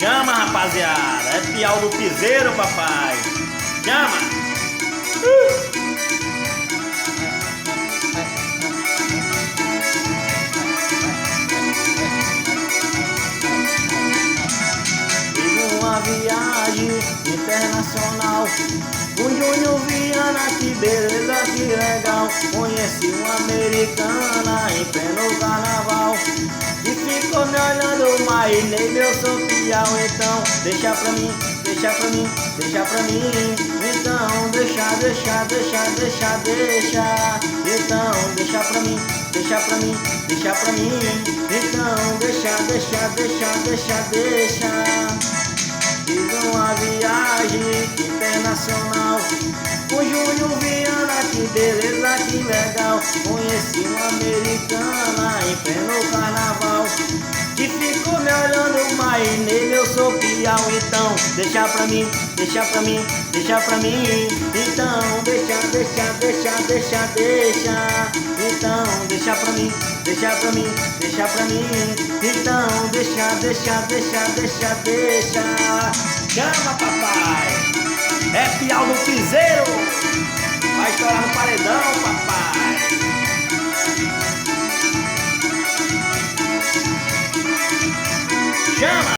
Chama, rapaziada. É piau do piseiro, papai. Chama. Fiz uma viagem internacional com Júnior Viana, que beleza, que legal. Conheci uma americana em pleno carnaval, que ficou me olhando, mas nem meu sou piau. Então deixa pra mim, deixa pra mim, deixa pra mim. Então deixa. Então deixa pra mim, deixa pra mim, deixa pra mim. Então deixa. Fiz uma viagem internacional com Júnior Viana, que beleza, que legal. Conheci uma americana em pleno carnaval, que ficou me olhando, mas nele eu sou piau. Então deixa pra mim, deixa pra mim, deixa pra mim. Então deixa. Então deixa pra mim, deixa pra mim, deixa pra mim. Então deixa. Chama, papai. É piau do piseiro. Vai estourar no paredão.